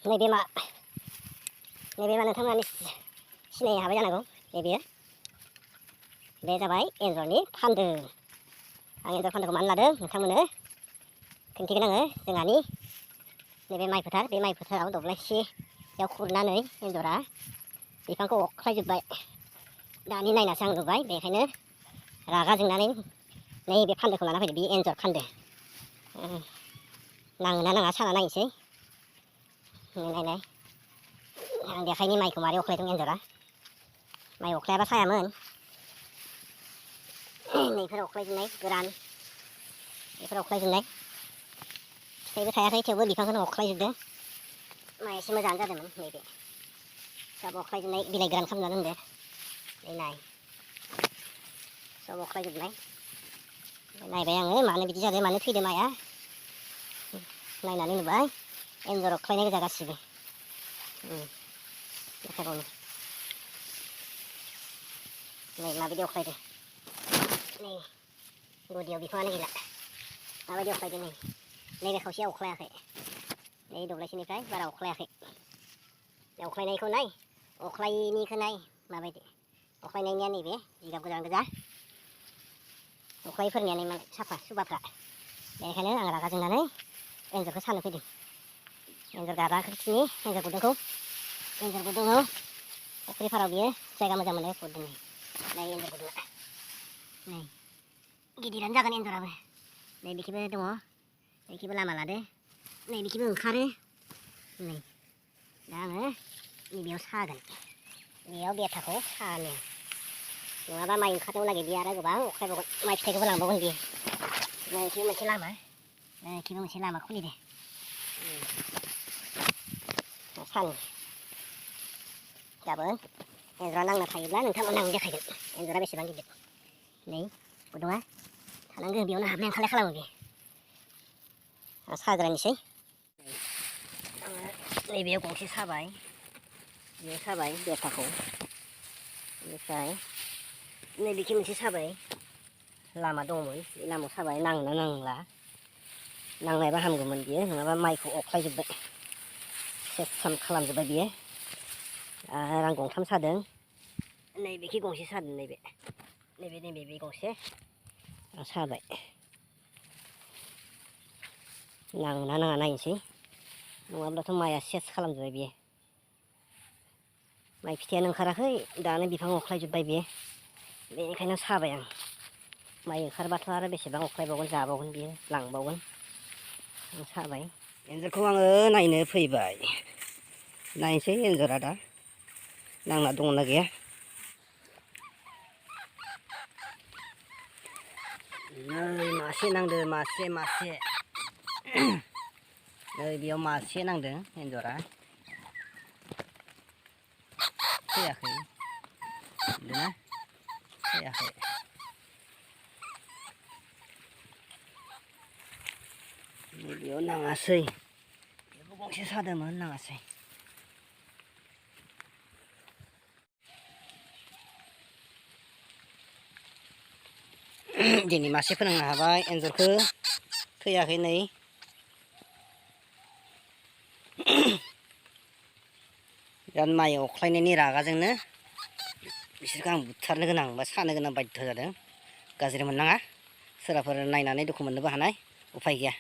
नैबे मा नोंथांमोना सिनायनो हाबाय जानांगौ। बे जाबाय एन्जरनि फान्दो। आं एन्जर फान्दोखौ मानो लादों नोंथांमोननो खोन्थिगोन आङो। जोंहानि नैबे माइ फोथार, बे माइ फोथाराव दब्लायसेयाव खुरनानै एन्जरा बिफांखौ अख्लायजोब्बाय। दानि नायनासो आं नुबाय, बेखायनो रागा जोंनानै नैबे फान्दोखौ लाना फैदो। बे एन्जर फान्दो नाङोना नाङा साना नायनोसै। नायनाय आं देखायनि माइखौ मारै अख्लायदों एन्जरा। माइ अख्लायाबा सायामोन। नैफोर अख्लायजोबनाय गोरान, बेफोर अख्लायजोबनाय फिथाइबो थायाखै थेवबो बिफांखौनो अख्लायजोबदों। माइया एसे मोजाङानो जादोंमोन। नैबे सब अख्लायजोबनाय, बिलाइ गोरान खालामना दोनदो। नाय सब अख्लायजोबनाय। नायबाय आङो मानो बिदि जादों, मानो थैदों माइआ। नायनानै नुबाय एन्जर अख्लायनाय गोजा गासिबो। देखायबावनो नै माबायदि अख्लायदों। नै गुदियाव बिफाङानो गैला, माबायदि अख्लायदों। नैबे खावसेया अख्लायाखै, नै दब्लायसेनिफ्राय बारा अख्लायाखै। अख्लायनायखौ नाय, अख्लायिनिखौ नाय माबायदि। अख्लायनायनिया नैबे जिगाब गोजा गोजा, अख्लायिफोरनिया नै मालाय साफा सुबाफ्रा। बेनिखायनो आं रागा जोंनानै एन्जरखौ सानो फैदों। एन्जर गाग्राखिनि एन्जर गुदुङाव फुख्रि फाराव बियो जायगा मोजां मोननाय खुरदों। नै एन्जर गुदुङा, नै गिदिरानो जागोन एन्जराबो। नै बेखिबो दङ, बेखिबो लामा लादो, नै बेखिबो ओंखारो। नै दा आङो नैबेयाव सागोन, बेयाव बेथाखौ सानो। नङाबा माइ ओंखारनायाव लागै बियो आरो गोबां अख्लायबावगोन, माइ फिथाइखौबो लांबावगोन बियो। नैखिबो मोनसे लामा, नैखिबो मोनसे लामा खुलिदो। सानो गाबोन एन्जरा नांना थायोब्ला नोंथांमोननो आं देखायगोन एन्जरा बेसेबां गिदिर। नै गुदुङा थानांगौ, बेयावनो हाबलाय ओंखारलाय खालामो बे। आं साग्रायनोसै। आङो नैबेयाव गंसे साबाय, बेयाव साबाय बेथाखौ। बेनिफ्राय नैबेखि मोनसे साबाय, लामा दंमोन बे लामायाव साबाय। नाङोना नांला, नांनायबा हामगौमोन बियो, नङाबा माइखौ अख्लायजोब्बाय, सेस खालामजोब्बाय बियो। आरो आं गंथाम सादों, नैबेखि गंसे सादों। नैबे गंसे आं साबाय। नाङोना नाङा नायनोसै, नङाब्लाथ' माइआ सेस खालामजोब्बाय बियो। माइ फिथाइयानो ओंखाराखै, दानो बिफां अख्लायजोब्बाय बियो। बेनिखायनो साबाय आं। माइ ओंखारबाथ' आरो बेसेबां अख्लायबावगोन, जाबावगोन बियो, लांबावगोन। आं साबाय। एन्जरखौ आङो नायनो फैबाय। नायनोसै एन्जरा दा नांना दङना गैया। नै मासे नांदो, मासे नै बेयाव मासे नांदों एन्जरा। थैयाखै, नुदोंना थैयाखै। बेयाव नाङासै, बेयावबो गंसे सादोंमोन, नाङासै। दिनै मासे फोनांनो हाबाय एन्जरखौ, थैयाखै नै। बिराद माइ अख्लायनायनि रागाजोंनो बिसोरखौ आं बुथारनो गोनां बा सानो गोनां बायध' जादों। गाज्रि मोननाङा, सोरबाफोर नायनानै दुखु मोननोबो हानाय, उफाय गैया।